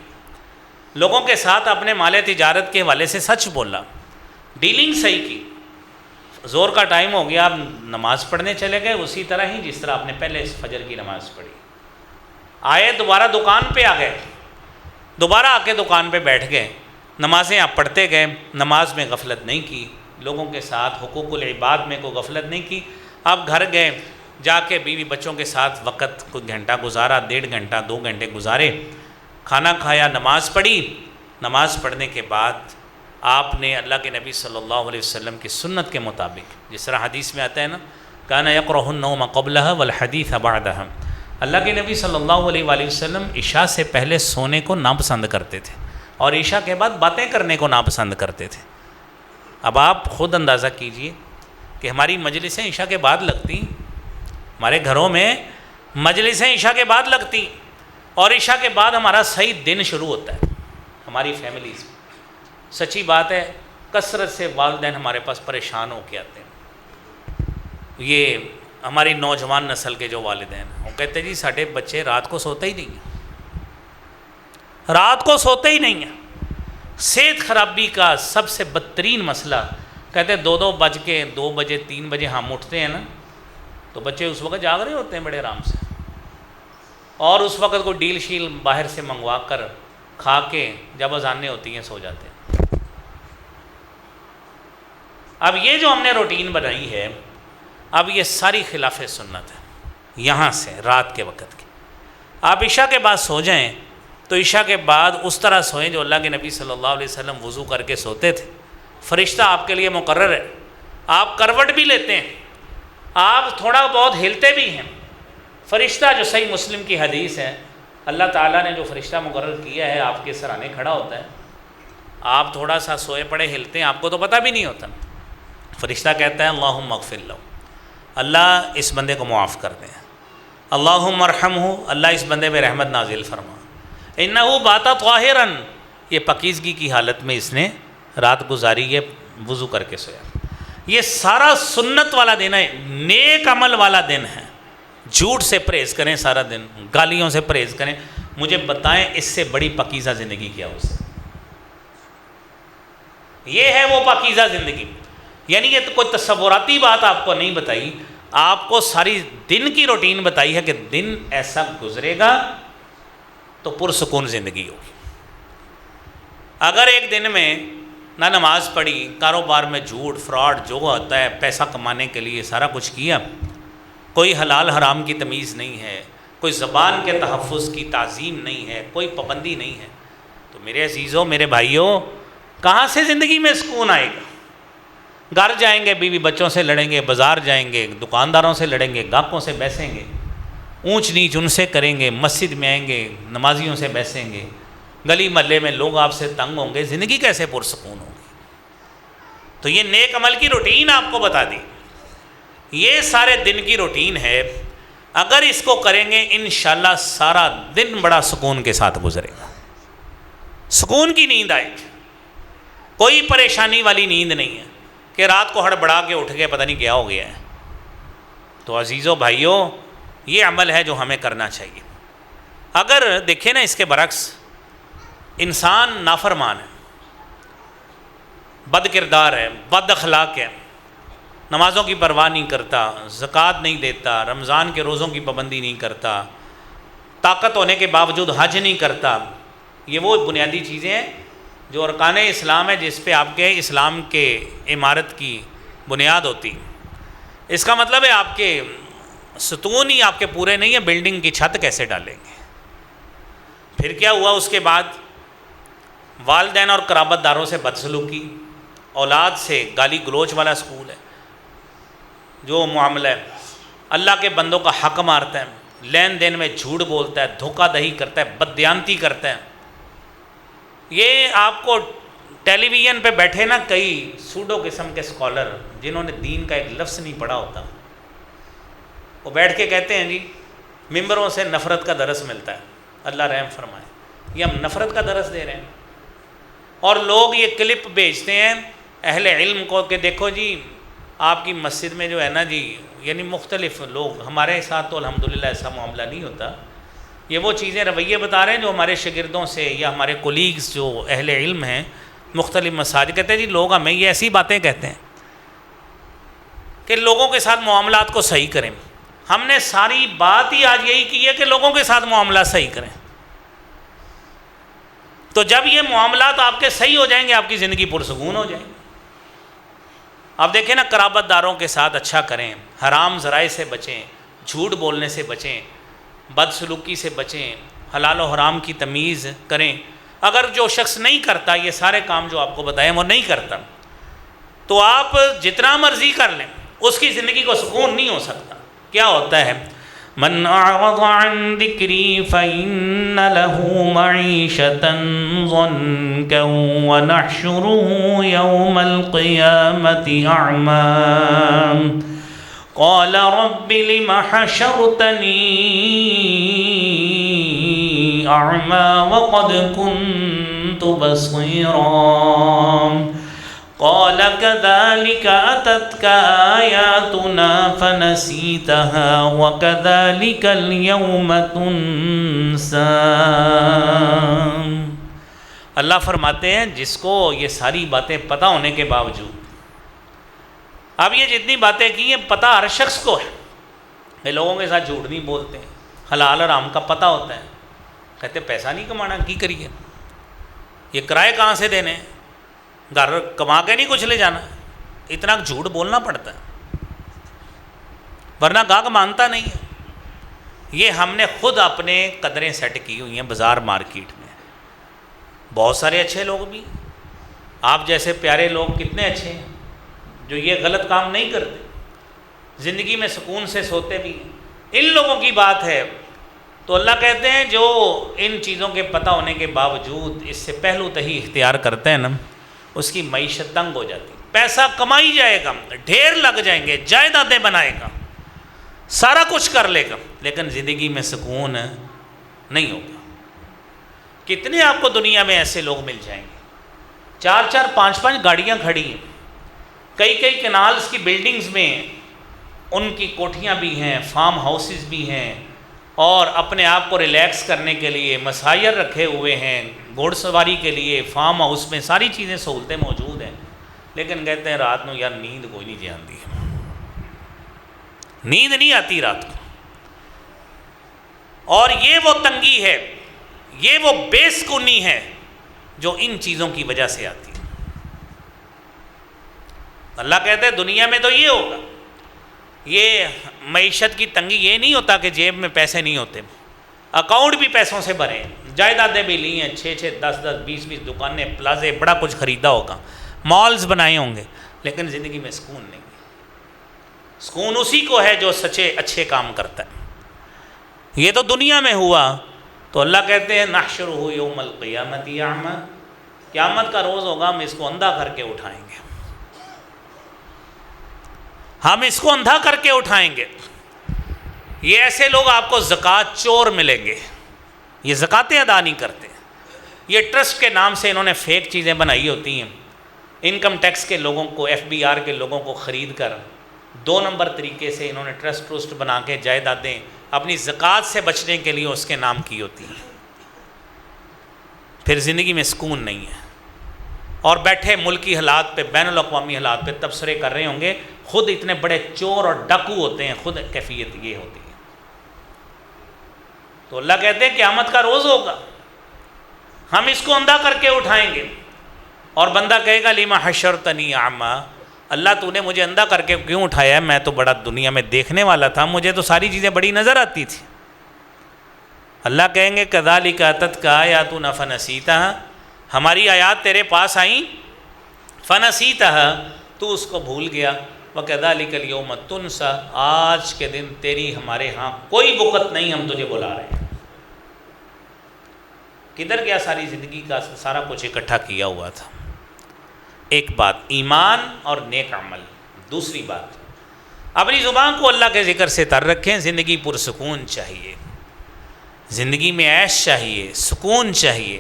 لوگوں کے ساتھ اپنے مال تجارت کے حوالے سے سچ بولا، ڈیلنگ صحیح کی، زور کا ٹائم ہو گیا، آپ نماز پڑھنے چلے گئے اسی طرح ہی جس طرح آپ نے پہلے اس فجر کی نماز پڑھی، آئے دوبارہ دکان پہ آ گئے، دوبارہ آ کے دکان پہ بیٹھ گئے، نمازیں آپ پڑھتے گئے، نماز میں غفلت نہیں کی، لوگوں کے ساتھ حقوق العباد میں کوئی غفلت نہیں کی، آپ گھر گئے، جا کے بیوی بچوں کے ساتھ وقت کوئی گھنٹہ گزارا، 1.5 گھنٹہ 2 گھنٹے گزارے، کھانا کھایا، نماز پڑھی، نماز پڑھنے کے بعد آپ نے اللہ کے نبی صلی اللہ علیہ وسلم کی سنت کے مطابق، جس طرح حدیث میں آتا ہے نا، کان یکرہ النوم قبلہ والحدیث بعدہ، اللہ کے نبی صلی اللہ علیہ وآلہ وسلم عشاء سے پہلے سونے کو ناپسند کرتے تھے اور عشاء کے بعد باتیں کرنے کو ناپسند کرتے تھے۔ اب آپ خود اندازہ کیجئے کہ ہماری مجلسیں عشاء کے بعد لگتی، ہمارے گھروں میں مجلسیں عشاء کے بعد لگتی اور عشاء کے بعد ہمارا صحیح دن شروع ہوتا ہے ہماری فیملیز میں۔ سچی بات ہے، کثرت سے والدین ہمارے پاس پریشان ہو کے آتے ہیں، یہ ہماری نوجوان نسل کے جو والدین ہیں، وہ کہتے ہیں جی ساڈے بچے رات کو سوتے ہی نہیں ہیں، رات کو سوتے ہی نہیں ہیں۔ صحت خرابی کا سب سے بدترین مسئلہ، کہتے ہیں 2 بج کے 2 بجے 3 بجے ہم اٹھتے ہیں نا تو بچے اس وقت جاگ رہے ہوتے ہیں بڑے آرام سے، اور اس وقت کوئی ڈیل شیل باہر سے منگوا کر کھا کے جب اذانیں ہوتی ہیں سو جاتے ہیں۔ اب یہ جو ہم نے روٹین بنائی ہے، اب یہ ساری خلاف سنت ہے، یہاں سے رات کے وقت کی۔ آپ عشاء کے بعد سو جائیں تو عشاء کے بعد اس طرح سوئیں جو اللہ کے نبی صلی اللہ علیہ وسلم وضو کر کے سوتے تھے، فرشتہ آپ کے لیے مقرر ہے، آپ کروٹ بھی لیتے ہیں، آپ تھوڑا بہت ہلتے بھی ہیں، فرشتہ جو صحیح مسلم کی حدیث ہے، اللہ تعالیٰ نے جو فرشتہ مقرر کیا ہے آپ کے سرانے کھڑا ہوتا ہے، آپ تھوڑا سا سوئے پڑے ہلتے ہیں، آپ کو تو پتہ بھی نہیں ہوتا، فرشتہ کہتا ہے اللہم اغفر لہ، اللہ اس بندے کو معاف کر دیں، اللہم ارحمہ، اللہ اس بندے پہ رحمت نازل فرما، انہ بات طاہرا، یہ پاکیزگی کی حالت میں اس نے رات گزاری، یہ وضو کر کے سویا۔ یہ سارا سنت والا دن ہے، نیک عمل والا دن ہے، جھوٹ سے پرہیز کریں سارا دن، گالیوں سے پرہیز کریں، مجھے بتائیں اس سے بڑی پاکیزہ زندگی کیا ہو سکتی؟ یہ ہے وہ پاکیزہ زندگی، یعنی یہ تو کوئی تصوراتی بات آپ کو نہیں بتائی، آپ کو ساری دن کی روٹین بتائی ہے کہ دن ایسا گزرے گا تو پرسکون زندگی ہوگی۔ اگر ایک دن میں نہ نماز پڑھی، کاروبار میں جھوٹ فراڈ جو ہوتا ہے پیسہ کمانے کے لیے سارا کچھ کیا، کوئی حلال حرام کی تمیز نہیں ہے، کوئی زبان کے تحفظ کی تعظیم نہیں ہے، کوئی پابندی نہیں ہے، تو میرے عزیزوں میرے بھائیوں کہاں سے زندگی میں سکون آئے گا؟ گھر جائیں گے بیوی بچوں سے لڑیں گے، بازار جائیں گے دکانداروں سے لڑیں گے، گاہکوں سے بیسیں گے، اونچ نیچ ان سے کریں گے، مسجد میں آئیں گے نمازیوں سے بیسیں گے، گلی محلے میں لوگ آپ سے تنگ ہوں گے، زندگی کیسے پرسکون ہوگی؟ تو یہ نیک عمل کی روٹین آپ کو بتا دی، یہ سارے دن کی روٹین ہے، اگر اس کو کریں گے انشاءاللہ سارا دن بڑا سکون کے ساتھ گزرے گا، سکون کی نیند آئے گی، کوئی پریشانی والی نیند نہیں ہے کہ رات کو ہڑبڑا کے اٹھ گئے پتہ نہیں کیا ہو گیا ہے۔ تو عزیزوں بھائیوں یہ عمل ہے جو ہمیں کرنا چاہیے۔ اگر دیکھیں نا اس کے برعکس انسان نافرمان ہے، بد کردار ہے، بد اخلاق ہے، نمازوں کی پرواہ نہیں کرتا، زکوٰۃ نہیں دیتا، رمضان کے روزوں کی پابندی نہیں کرتا، طاقت ہونے کے باوجود حج نہیں کرتا، یہ وہ بنیادی چیزیں ہیں جو ارکان اسلام ہے جس پہ آپ کے اسلام کے عمارت کی بنیاد ہوتی۔ اس کا مطلب ہے آپ کے ستون ہی آپ کے پورے نہیں ہیں، بلڈنگ کی چھت کیسے ڈالیں گے؟ پھر کیا ہوا اس کے بعد؟ والدین اور قرابت داروں سے بدسلوکی، اولاد سے گالی گلوچ والا سکول ہے، جو معاملہ ہے، اللہ کے بندوں کا حق مارتا ہے، لین دین میں جھوٹ بولتا ہے، دھوکہ دہی کرتا ہے، بددیانتی کرتا ہے. یہ آپ کو ٹیلی ویژن پہ بیٹھے نا کئی سوڈو قسم کے اسکالر جنہوں نے دین کا ایک لفظ نہیں پڑھا ہوتا، وہ بیٹھ کے کہتے ہیں جی ممبروں سے نفرت کا درس ملتا ہے. اللہ رحم فرمائے، یہ ہم نفرت کا درس دے رہے ہیں. اور لوگ یہ کلپ بھیجتے ہیں اہل علم کو کہ دیکھو جی آپ کی مسجد میں جو ہے نا جی، یعنی مختلف لوگ، ہمارے ساتھ تو الحمدللہ ایسا معاملہ نہیں ہوتا، یہ وہ چیزیں رویے بتا رہے ہیں جو ہمارے شاگردوں سے یا ہمارے کولیگز جو اہل علم ہیں مختلف مساجد، کہتے ہیں جی لوگ ہمیں یہ ایسی باتیں کہتے ہیں کہ لوگوں کے ساتھ معاملات کو صحیح کریں. ہم نے ساری بات ہی آج یہی کی ہے کہ لوگوں کے ساتھ معاملات صحیح کریں. تو جب یہ معاملات آپ کے صحیح ہو جائیں گے آپ کی زندگی پرسکون ہو جائے گی. آپ دیکھیں نا، قرابت داروں کے ساتھ اچھا کریں، حرام ذرائع سے بچیں، جھوٹ بولنے سے بچیں، بد سلوکی سے بچیں، حلال و حرام کی تمیز کریں. اگر جو شخص نہیں کرتا یہ سارے کام جو آپ کو بتائیں وہ نہیں کرتا، تو آپ جتنا مرضی کر لیں اس کی زندگی کو سکون نہیں ہو سکتا. کیا ہوتا ہے؟ من اعرض عن ذکری فإن له معیشة ضنکا ونحشره یوم القیامة اعمی قال رب لم حشرتنی اعمی وقد كنت بصیرا قال كذلك أتتك آياتنا فنسيتها وكذلك اليوم تنسى. اللہ فرماتے ہیں جس کو یہ ساری باتیں پتہ ہونے کے باوجود، اب یہ جتنی باتیں کی ہیں پتہ ہر شخص کو ہے کہ لوگوں کے ساتھ جھوٹ نہیں بولتے ہیں، حلال حرام کا پتہ ہوتا ہے، کہتے پیسہ نہیں کمانا کی کریے، یہ کرائے کہاں سے دینے، گھر کما کے نہیں کچھ لے جانا، اتنا جھوٹ بولنا پڑتا ہے ورنہ گاہک مانتا نہیں ہے. یہ ہم نے خود اپنے قدریں سیٹ کی ہوئی ہیں بازار مارکیٹ میں. بہت سارے اچھے لوگ بھی، آپ جیسے پیارے لوگ کتنے اچھے ہیں جو یہ غلط کام نہیں کرتے، زندگی میں سکون سے سوتے بھی. ان لوگوں کی بات ہے تو اللہ کہتے ہیں جو ان چیزوں کے پتہ ہونے کے باوجود اس سے پہلو تہی اختیار کرتے ہیں نا، اس کی معیشت تنگ ہو جاتی. پیسہ کمائی جائے گا، ڈھیر لگ جائیں گے، جائیدادیں بنائے گا، سارا کچھ کر لے گا، لیکن زندگی میں سکون نہیں ہوگا. کتنے آپ کو دنیا میں ایسے لوگ مل جائیں گے، 4-4 5-5 گاڑیاں کھڑی ہیں، کئی کنالز کی بلڈنگز میں ان کی کوٹھیاں بھی ہیں، فارم ہاؤسز بھی ہیں، اور اپنے آپ کو ریلیکس کرنے کے لیے مسائر رکھے ہوئے ہیں، گھوڑ سواری کے لیے فارم ہاؤس میں ساری چیزیں سہولتیں موجود ہیں، لیکن کہتے ہیں رات میں یار نیند کوئی نہیں جاندی، نیند نہیں آتی رات کو. اور یہ وہ تنگی ہے، یہ وہ بے سکونی ہے جو ان چیزوں کی وجہ سے آتی ہے. اللہ کہتے ہیں دنیا میں تو یہ ہوگا، یہ معیشت کی تنگی یہ نہیں ہوتا کہ جیب میں پیسے نہیں ہوتے، اکاؤنٹ بھی پیسوں سے بھرے ہیں، جائیدادیں بھی لی ہیں، 6-6 10-10 20-20 دکانیں، پلازے، بڑا کچھ خریدا ہوگا، مالز بنائے ہوں گے، لیکن زندگی میں سکون نہیں ہے. سکون اسی کو ہے جو سچے اچھے کام کرتا ہے. یہ تو دنیا میں ہوا. تو اللہ کہتے ہیں نحشرہ یوم القیامت اعمی، قیامت کا روز ہوگا ہم اس کو اندھا کر کے اٹھائیں گے، ہم اس کو اندھا کر کے اٹھائیں گے. یہ ایسے لوگ آپ کو زکوٰۃ چور ملیں گے، یہ زکاتیں ادا نہیں کرتے، یہ ٹرسٹ کے نام سے انہوں نے فیک چیزیں بنائی ہوتی ہیں، انکم ٹیکس کے لوگوں کو، FBR کے لوگوں کو خرید کر 2 نمبر طریقے سے انہوں نے ٹرسٹ بنا کے جائیدادیں اپنی زکوٰۃ سے بچنے کے لیے اس کے نام کی ہوتی ہیں. پھر زندگی میں سکون نہیں ہے، اور بیٹھے ملکی حالات پہ، بین الاقوامی حالات پہ تبصرے کر رہے ہوں گے، خود اتنے بڑے چور اور ڈاکو ہوتے ہیں، خود کیفیت یہ ہوتی ہے. تو اللہ کہتے ہیں قیامت کا روز ہوگا، ہم اس کو اندھا کر کے اٹھائیں گے، اور بندہ کہے گا لما حشرتنی اعمی، اللہ تو نے مجھے اندھا کر کے کیوں اٹھایا ہے، میں تو بڑا دنیا میں دیکھنے والا تھا، مجھے تو ساری چیزیں بڑی نظر آتی تھی. اللہ کہیں گے کذالک اتتک آیاتنا فنسیتہا، ہماری آیات تیرے پاس آئیں، فنسیتہا، تو اس کو بھول گیا. وَكَذَلِكَ الْيَوْمَ تُنْسَى، آج کے دن تیری ہمارے ہاں کوئی وقت نہیں، ہم تجھے بلا رہے ہیں۔ کدھر گیا ساری زندگی کا سارا کچھ اکٹھا کیا ہوا تھا؟ ایک بات ایمان اور نیک عمل۔ دوسری بات اپنی زبان کو اللہ کے ذکر سے تر رکھیں، زندگی پرسکون چاہیے، زندگی میں عیش چاہیے، سکون چاہیے،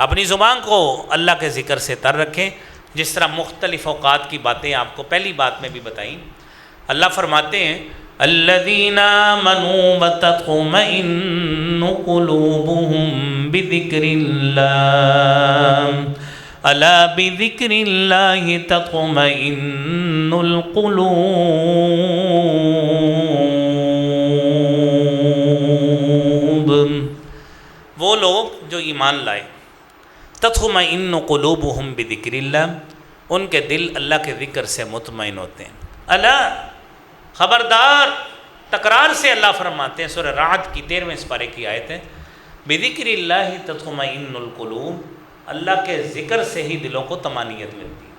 اپنی زبان کو اللہ کے ذکر سے تر رکھیں۔ جس طرح مختلف اوقات کی باتیں آپ کو پہلی بات میں بھی بتائیں، اللہ فرماتے ہیں الذین آمنوا وتطمئن قلوبهم بذکر اللہ الا بذکر اللہ تطمئن القلوب، وہ لوگ جو ایمان لائے، تطمئن قلوبهم بذکر اللہ، ان کے دل اللہ کے ذکر سے مطمئن ہوتے ہیں۔ الا، خبردار، تکرار سے اللہ فرماتے ہیں، سورہ رعد کی 13ویں سپارے کی آیت ہے، بذکر اللہ تطمئن القلوب، اللہ کے ذکر سے ہی دلوں کو طمانینت ملتی ہے۔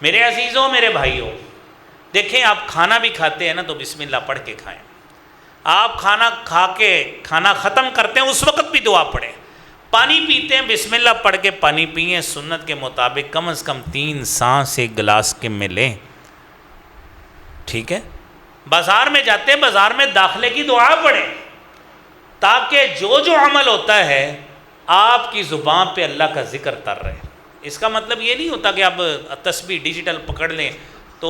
میرے عزیزوں، میرے بھائیوں، دیکھیں آپ کھانا بھی کھاتے ہیں نا تو بسم اللہ پڑھ کے کھائیں۔ آپ کھانا کھا کے کھانا ختم کرتے ہیں اس وقت بھی دعا پڑھیں۔ پانی پیتے ہیں بسم اللہ پڑھ کے پانی پئیں، سنت کے مطابق کم از کم 3 سانس ایک گلاس کے میں لیں، ٹھیک ہے؟ بازار میں جاتے ہیں، بازار میں داخلے کی دعا پڑھیں، تاکہ جو عمل ہوتا ہے آپ کی زبان پہ اللہ کا ذکر تر رہے۔ اس کا مطلب یہ نہیں ہوتا کہ آپ تسبیح ڈیجیٹل پکڑ لیں تو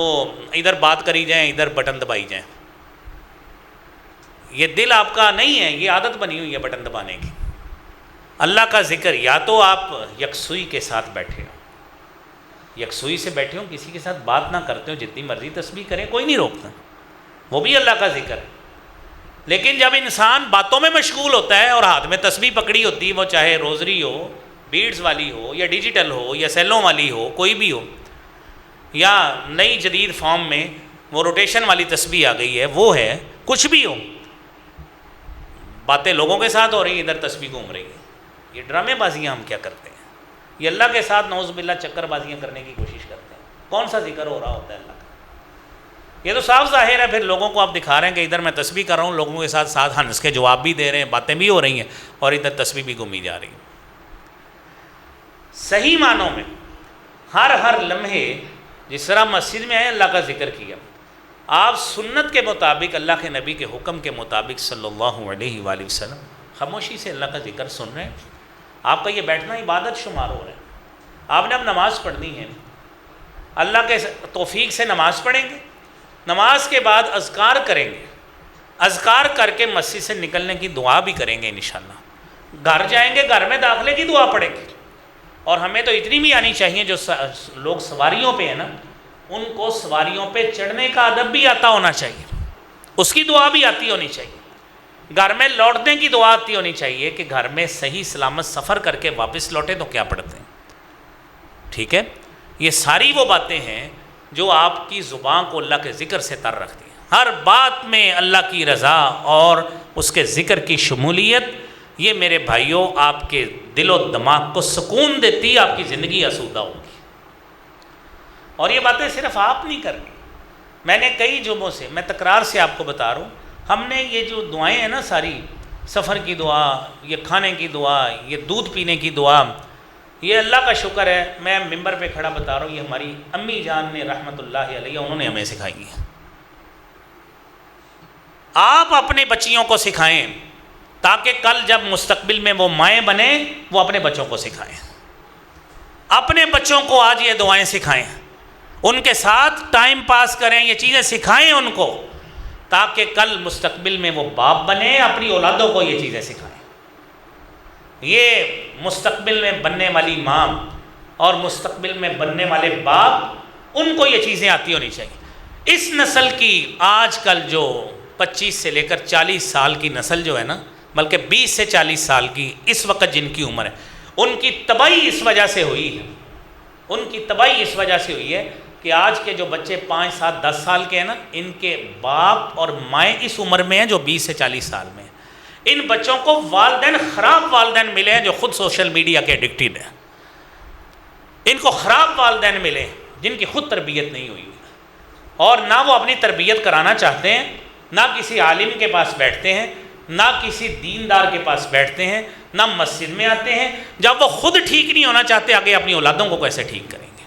ادھر بات کری جائیں، ادھر بٹن دبائی جائیں۔ یہ دل آپ کا نہیں ہے، یہ عادت بنی ہوئی ہے بٹن دبانے کی۔ اللہ کا ذکر یا تو آپ یکسوئی کے ساتھ بیٹھے ہوں، یکسوئی سے بیٹھے ہوں، کسی کے ساتھ بات نہ کرتے ہوں، جتنی مرضی تسبیح کریں، کوئی نہیں روکتا، وہ بھی اللہ کا ذکر ہے۔ لیکن جب انسان باتوں میں مشغول ہوتا ہے اور ہاتھ میں تسبیح پکڑی ہوتی ہے، وہ چاہے روزری ہو، بیڈز والی ہو، یا ڈیجیٹل ہو، یا سیلوں والی ہو، کوئی بھی ہو، یا نئی جدید فارم میں وہ روٹیشن والی تسبیح آ گئی ہے، وہ ہے، کچھ بھی ہو، باتیں لوگوں کے ساتھ ہو رہی ہیں، ادھر تسبیح گھوم رہی ہے۔ یہ ڈرامے بازیاں ہم کیا کرتے ہیں؟ یہ اللہ کے ساتھ نعوذ باللہ چکر بازیاں کرنے کی کوشش کرتے ہیں۔ کون سا ذکر ہو رہا ہوتا ہے اللہ کا؟ یہ تو صاف ظاہر ہے، پھر لوگوں کو آپ دکھا رہے ہیں کہ ادھر میں تسبیح کر رہا ہوں، لوگوں کے ساتھ ساتھ ہنس کے جواب بھی دے رہے ہیں، باتیں بھی ہو رہی ہیں، اور ادھر تسبیح بھی گھومی جا رہی ہے۔ صحیح معنوں میں ہر لمحے جس طرح مسجد میں آئے اللہ کا ذکر کیا، آپ سنت کے مطابق اللہ کے نبی کے حکم کے مطابق صلی اللہ علیہ وآلہ وسلم خاموشی سے اللہ کا ذکر سن رہے ہیں، آپ کا یہ بیٹھنا عبادت شمار ہو رہا ہے۔ آپ نے اب نماز پڑھنی ہے، اللہ کے توفیق سے نماز پڑھیں گے، نماز کے بعد اذکار کریں گے، اذکار کر کے مسجد سے نکلنے کی دعا بھی کریں گے انشاءاللہ۔ گھر جائیں گے، گھر میں داخلے کی دعا پڑھیں گے، اور ہمیں تو اتنی بھی آنی چاہیے، جو لوگ سواریوں پہ ہیں نا، ان کو سواریوں پہ چڑھنے کا ادب بھی آتا ہونا چاہیے، اس کی دعا بھی آتی ہونی چاہیے۔ گھر میں لوٹنے کی دعا آتی ہونی چاہیے کہ گھر میں صحیح سلامت سفر کر کے واپس لوٹے تو کیا پڑھتے ہیں، ٹھیک ہے؟ یہ ساری وہ باتیں ہیں جو آپ کی زبان کو اللہ کے ذکر سے تر رکھتی ہیں۔ ہر بات میں اللہ کی رضا اور اس کے ذکر کی شمولیت، یہ میرے بھائیوں آپ کے دل و دماغ کو سکون دیتی، آپ کی زندگی آسودہ ہوگی۔ اور یہ باتیں صرف آپ نہیں کرنی، میں نے کئی جمعوں سے، میں تکرار سے آپ کو بتا رہا ہوں، ہم نے یہ جو دعائیں ہیں نا ساری، سفر کی دعا، یہ کھانے کی دعا، یہ دودھ پینے کی دعا، یہ اللہ کا شکر ہے، میں ممبر پہ کھڑا بتا رہا ہوں، یہ ہماری امی جان نے رحمۃ اللہ علیہ انہوں نے ہمیں سکھائی ہے۔ آپ اپنے بچیوں کو سکھائیں تاکہ کل جب مستقبل میں وہ مائیں بنیں وہ اپنے بچوں کو سکھائیں، اپنے بچوں کو آج یہ دعائیں سکھائیں، ان کے ساتھ ٹائم پاس کریں، یہ چیزیں سکھائیں ان کو، تاکہ کل مستقبل میں وہ باپ بنے، اپنی اولادوں کو یہ چیزیں سکھائیں۔ یہ مستقبل میں بننے والی ماں اور مستقبل میں بننے والے باپ، ان کو یہ چیزیں آتی ہونی چاہیے۔ اس نسل کی آج کل جو 25 سے لے کر 40 سال کی نسل جو ہے نا، بلکہ 20 سے 40 سال کی اس وقت جن کی عمر ہے، ان کی تباہی اس وجہ سے ہوئی ہے، ان کی تباہی اس وجہ سے ہوئی ہے کہ آج کے جو بچے 5, 7, 10 سال کے ہیں نا، ان کے باپ اور مائیں اس عمر میں ہیں جو 20 سے 40 سال میں ہیں۔ ان بچوں کو والدین، خراب والدین ملے ہیں جو خود سوشل میڈیا کے ایڈکٹڈ ہیں، ان کو خراب والدین ملے ہیں جن کی خود تربیت نہیں ہوئی، اور نہ وہ اپنی تربیت کرانا چاہتے ہیں، نہ کسی عالم کے پاس بیٹھتے ہیں، نہ کسی دیندار کے پاس بیٹھتے ہیں، نہ مسجد میں آتے ہیں۔ جب وہ خود ٹھیک نہیں ہونا چاہتے، آگے اپنی اولادوں کو کیسے ٹھیک کریں گے؟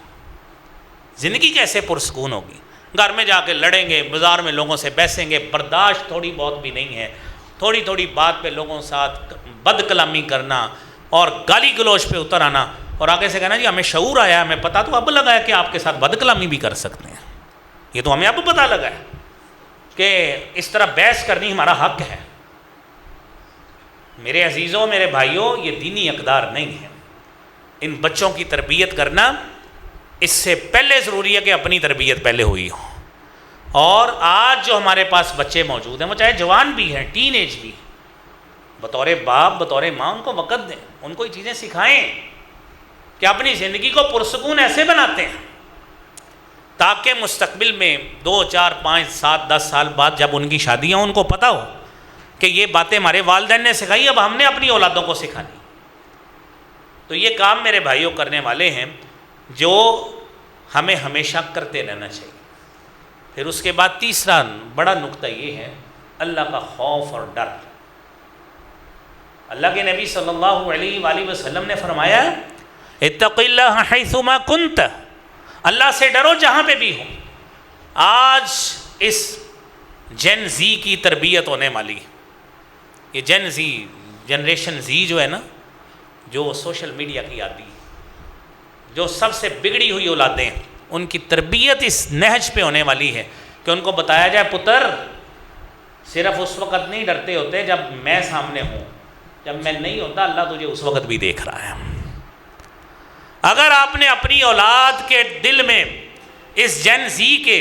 زندگی کیسے پرسکون ہوگی؟ گھر میں جا کے لڑیں گے، بازار میں لوگوں سے بیسیں گے، برداشت تھوڑی بہت بھی نہیں ہے، تھوڑی تھوڑی بات پہ لوگوں ساتھ بد کلامی کرنا اور گالی گلوچ پہ اتر آنا، اور آگے سے کہنا جی ہمیں شعور آیا، ہمیں پتہ تو اب لگا ہے کہ آپ کے ساتھ بد کلامی بھی کر سکتے ہیں، یہ تو ہمیں اب پتہ لگا ہے کہ اس طرح بحث کرنی ہمارا حق ہے۔ میرے عزیزوں، میرے بھائیوں، یہ دینی اقدار نہیں ہے۔ ان بچوں کی تربیت کرنا اس سے پہلے ضروری ہے کہ اپنی تربیت پہلے ہوئی ہو۔ اور آج جو ہمارے پاس بچے موجود ہیں، وہ چاہے جوان بھی ہیں، ٹین ایج بھی، بطور باپ بطور ماں ان کو وقت دیں، ان کو یہ چیزیں سکھائیں کہ اپنی زندگی کو پرسکون ایسے بناتے ہیں تاکہ مستقبل میں 2 4 5 7 10 سال بعد جب ان کی شادیاں ان کو پتہ ہو کہ یہ باتیں ہمارے والدین نے سکھائی، اب ہم نے اپنی اولادوں کو سکھانی۔ تو یہ کام میرے بھائیوں کرنے والے ہیں جو ہمیں ہمیشہ کرتے رہنا چاہیے۔ پھر اس کے بعد تیسرا بڑا نقطہ یہ ہے اللہ کا خوف اور ڈر۔ اللہ کے نبی صلی اللہ علیہ وآلہ وسلم نے فرمایا اتق اللہ حیثما کنت، اللہ سے ڈرو جہاں پہ بھی ہو۔ آج اس جن زی کی تربیت ہونے والی، یہ جن زی جنریشن زی جو ہے نا، جو سوشل میڈیا کی آتی ہے، جو سب سے بگڑی ہوئی اولادیں ہیں، ان کی تربیت اس نہج پہ ہونے والی ہے کہ ان کو بتایا جائے پتر صرف اس وقت نہیں ڈرتے ہوتے جب میں سامنے ہوں، جب میں نہیں ہوتا اللہ تجھے اس وقت بھی دیکھ رہا ہے۔ اگر آپ نے اپنی اولاد کے دل میں، اس جن زی کے،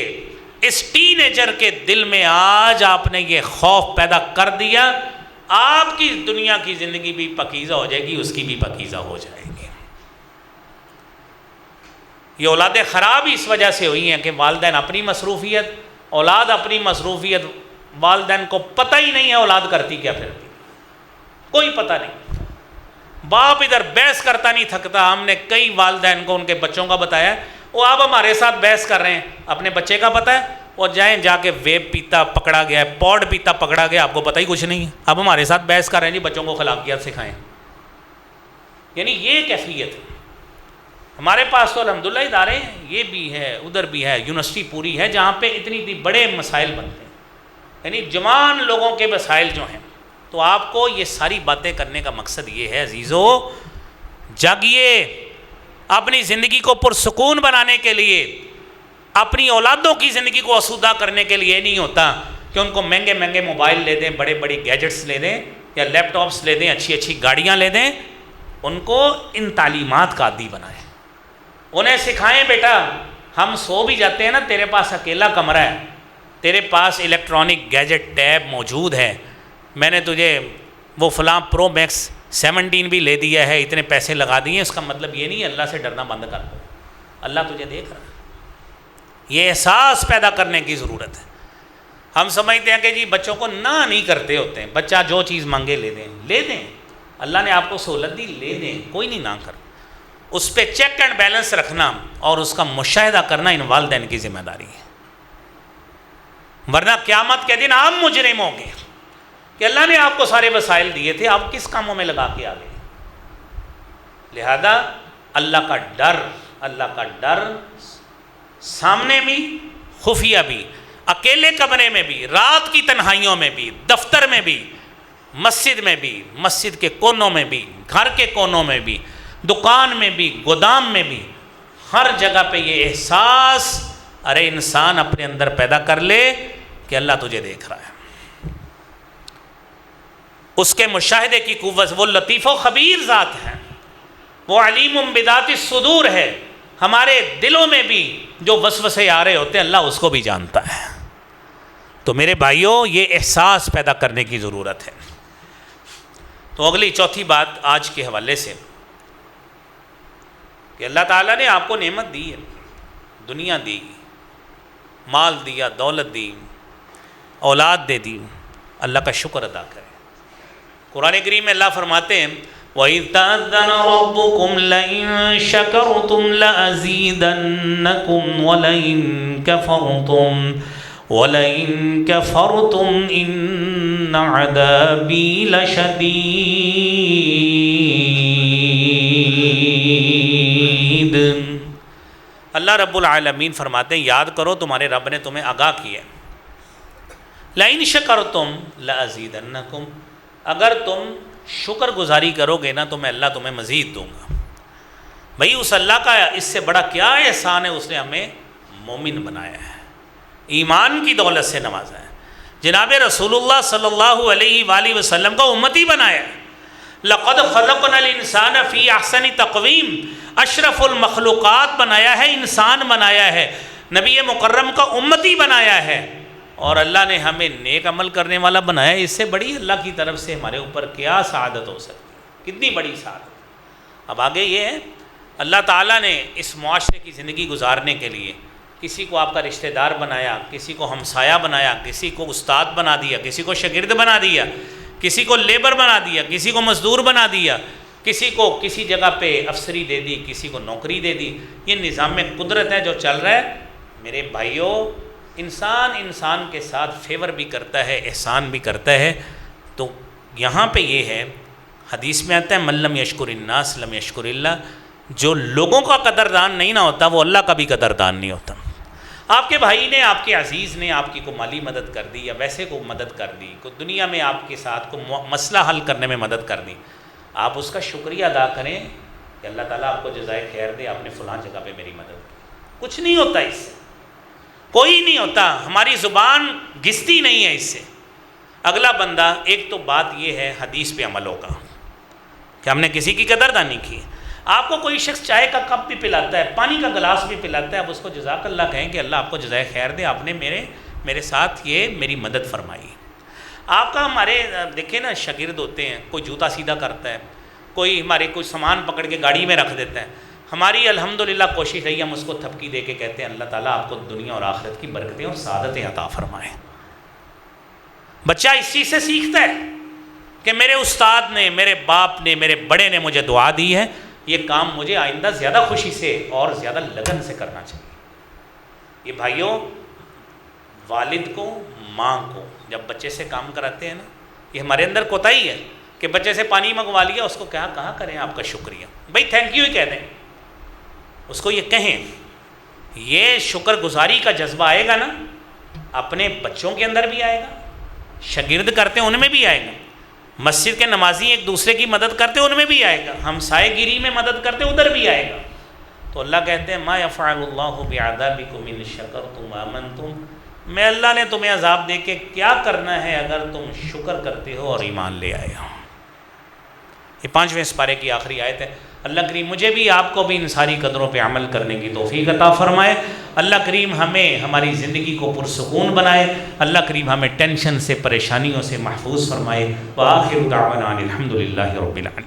اس ٹین ایجر کے دل میں آج آپ نے یہ خوف پیدا کر دیا، آپ کی دنیا کی زندگی بھی پاکیزہ ہو جائے گی، اس کی بھی پاکیزہ ہو جائے گی۔ یہ اولادیں خراب اس وجہ سے ہوئی ہیں کہ والدین اپنی مصروفیت، اولاد اپنی مصروفیت، والدین کو پتہ ہی نہیں ہے اولاد کرتی کیا پھرتی، کوئی پتہ نہیں۔ باپ ادھر بحث کرتا نہیں تھکتا۔ ہم نے کئی والدین کو ان کے بچوں کا بتایا، وہ آپ ہمارے ساتھ بحث کر رہے ہیں، اپنے بچے کا پتہ ہے، وہ جائیں جا کے ویب پیتا پکڑا گیا ہے، پوڈ پیتا پکڑا گیا، آپ کو پتہ ہی کچھ نہیں ہے، اب ہمارے ساتھ بحث کر رہے ہیں جی بچوں کو اخلاقیات سکھائیں۔ یعنی یہ کیفیت ہے۔ ہمارے پاس تو الحمدللہ ادارے ہیں، یہ بھی ہے، ادھر بھی ہے، یونیورسٹی پوری ہے جہاں پہ اتنی بڑے مسائل بنتے ہیں، یعنی جوان لوگوں کے مسائل جو ہیں۔ تو آپ کو یہ ساری باتیں کرنے کا مقصد یہ ہے عزیزو، جاگیے، اپنی زندگی کو پرسکون بنانے کے لیے، اپنی اولادوں کی زندگی کو آسودہ کرنے کے لیے نہیں ہوتا کہ ان کو مہنگے مہنگے موبائل لے دیں، بڑے بڑی گیجٹس لے دیں، یا لیپ ٹاپس لے دیں، اچھی اچھی گاڑیاں لے دیں۔ ان کو ان تعلیمات کا عادی بنائیں، انہیں سکھائیں بیٹا ہم سو بھی جاتے ہیں نا، تیرے پاس اکیلا کمرہ ہے، تیرے پاس الیکٹرانک گیجٹ ٹیب موجود ہے، میں نے تجھے وہ فلاں پرو میکس 17 بھی لے دیا ہے، اتنے پیسے لگا دیے، اس کا مطلب یہ نہیں ہے اللہ سے ڈرنا بند کر دو، اللہ تجھے دیکھ رہا ہے۔ یہ احساس پیدا کرنے کی ضرورت ہے۔ ہم سمجھتے ہیں کہ جی بچوں کو نہ نہیں کرتے ہوتے ہیں، بچہ جو چیز مانگے لے دیں، اللہ نے آپ کو سہولت دی، لے دیں، کوئی نہیں نہ کر۔ اس پہ چیک اینڈ بیلنس رکھنا اور اس کا مشاہدہ کرنا ان والدین کی ذمہ داری ہے، ورنہ قیامت کے دن آپ مجرم ہوں گے کہ اللہ نے آپ کو سارے وسائل دیے تھے، آپ کس کاموں میں لگا کے آ گئے۔ لہذا اللہ کا ڈر سامنے بھی، خفیہ بھی، اکیلے کمرے میں بھی، رات کی تنہائیوں میں بھی، دفتر میں بھی، مسجد میں بھی، مسجد کے کونوں میں بھی، گھر کے کونوں میں بھی، دکان میں بھی، گودام میں بھی، ہر جگہ پہ یہ احساس ارے انسان اپنے اندر پیدا کر لے کہ اللہ تجھے دیکھ رہا ہے۔ اس کے مشاہدے کی قوت، وہ لطیف و خبیر ذات ہے، وہ علیم بذات الصدور ہے، ہمارے دلوں میں بھی جو وسوسے آ رہے ہوتے ہیں اللہ اس کو بھی جانتا ہے۔ تو میرے بھائیوں یہ احساس پیدا کرنے کی ضرورت ہے۔ تو اگلی چوتھی بات آج کے حوالے سے کہ اللہ تعالیٰ نے آپ کو نعمت دی ہے، دنیا دی، مال دیا، دولت دی، اولاد دے دی، اللہ کا شکر ادا کریں۔ قرآن کریم میں اللہ فرماتے ہیں وَإِذْ تَأَذَّنَ رَبُّكُمْ لَئِن شَكَرْتُمْ لَأَزِيدَنَّكُمْ وَلَئِن كَفَرْتُمْ إِنَّ عَذَابِي لَشَدِيدٌ۔ اللہ رب العالمین فرماتے ہیں یاد کرو تمہارے رب نے تمہیں آگاہ کیا، لَئِن شَكَرْتُمْ لَأَزِيدَنَّكُمْ، اگر تم شکر گزاری کرو گے نا تو میں اللہ تمہیں مزید دوں گا۔ بھئی اس اللہ کا اس سے بڑا کیا احسان ہے، اس نے ہمیں مومن بنایا ہے، ایمان کی دولت سے نوازا ہے، جناب رسول اللہ صلی اللہ علیہ وآلہ وسلم کو امتی بنایا ہے۔ لَقَدْ خَلَقْنَا الْإِنسَانَ فِي أَحْسَنِ تَقْوِيمٍ، اشرف المخلوقات بنایا ہے، انسان بنایا ہے، نبی مکرم کا امتی بنایا ہے، اور اللہ نے ہمیں نیک عمل کرنے والا بنایا ہے۔ اس سے بڑی اللہ کی طرف سے ہمارے اوپر کیا سعادت ہو سکتی ہے، کتنی بڑی سعادت۔ اب آگے یہ ہے اللہ تعالیٰ نے اس معاشرے کی زندگی گزارنے کے لیے کسی کو آپ کا رشتہ دار بنایا، کسی کو ہمسایہ بنایا، کسی کو استاد بنا دیا، کسی کو شاگرد بنا دیا، کسی کو لیبر بنا دیا، کسی کو مزدور بنا دیا، کسی کو کسی جگہ پہ افسری دے دی، کسی کو نوکری دے دی۔ یہ نظام قدرت ہے جو چل رہا ہے۔ میرے بھائیوں، انسان کے ساتھ فیور بھی کرتا ہے، احسان بھی کرتا ہے۔ تو یہاں پہ یہ ہے، حدیث میں آتا ہے من لم یشکر الناس لم یشکر اللہ، جو لوگوں کا قدردان نہیں نہ ہوتا وہ اللہ کا بھی قدردان نہیں ہوتا۔ آپ کے بھائی نے، آپ کے عزیز نے آپ کی کو مالی مدد کر دی یا ویسے کو مدد کر دی، کو دنیا میں آپ کے ساتھ کو مسئلہ حل کرنے میں مدد کر دی، آپ اس کا شکریہ ادا کریں کہ اللہ تعالیٰ آپ کو جزائے خیر دے، آپ نے فلاں جگہ پہ میری مدد کی۔ کچھ نہیں ہوتا اس سے، کوئی نہیں ہوتا، ہماری زبان گھستی نہیں ہے اس سے۔ اگلا بندہ، ایک تو بات یہ ہے حدیث پہ عمل ہوگا کہ ہم نے کسی کی قدردانی کی۔ آپ کو کوئی شخص چائے کا کپ بھی پلاتا ہے، پانی کا گلاس بھی پلاتا ہے، اب اس کو جزاک اللہ کہیں کہ اللہ آپ کو جزائے خیر دے، آپ نے میرے ساتھ یہ میری مدد فرمائی۔ آپ کا ہمارے دیکھیں نا شاگرد ہوتے ہیں، کوئی جوتا سیدھا کرتا ہے، کوئی ہمارے کوئی سامان پکڑ کے گاڑی میں رکھ دیتا ہے، ہماری الحمدللہ کوشش رہی ہم اس کو تھپکی دے کے کہتے ہیں اللہ تعالیٰ آپ کو دنیا اور آخرت کی برکتیں اور سعادتیں عطا فرمائے۔ بچہ اس چیز سے سیکھتا ہے کہ میرے استاد نے، میرے باپ نے، میرے بڑے نے مجھے دعا دی ہے، یہ کام مجھے آئندہ زیادہ خوشی سے اور زیادہ لگن سے کرنا چاہیے۔ یہ بھائیوں، والد کو، ماں کو جب بچے سے کام کراتے ہیں نا، یہ ہمارے اندر کوتاہی ہے کہ بچے سے پانی منگوا لیا، اس کو کہاں کریں آپ کا شکریہ، بھائی تھینک یو ہی کہہ دیں، اس کو یہ کہیں۔ یہ شکر گزاری کا جذبہ آئے گا نا، اپنے بچوں کے اندر بھی آئے گا، شاگرد کرتے ہیں ان میں بھی آئے گا، مسجد کے نمازی ایک دوسرے کی مدد کرتے ان میں بھی آئے گا، ہمسائے گیری میں مدد کرتے ادھر بھی آئے گا۔ تو اللہ کہتے ہیں ما یفعل اللہ بعذابکم ان شکرتم وآمنتم، میں اللہ نے تمہیں عذاب دے کے کیا کرنا ہے اگر تم شکر کرتے ہو اور ایمان لے آئے ہو۔ یہ 5ویں سپارے کی آخری آیت ہے۔ اللہ کریم مجھے بھی آپ کو بھی ان ساری قدروں پہ عمل کرنے کی توفیق عطا فرمائے۔ اللہ کریم ہمیں ہماری زندگی کو پرسکون بنائے۔ اللہ کریم ہمیں ٹینشن سے، پریشانیوں سے محفوظ فرمائے۔ وآخر دعوانا الحمدللہ رب العالمین۔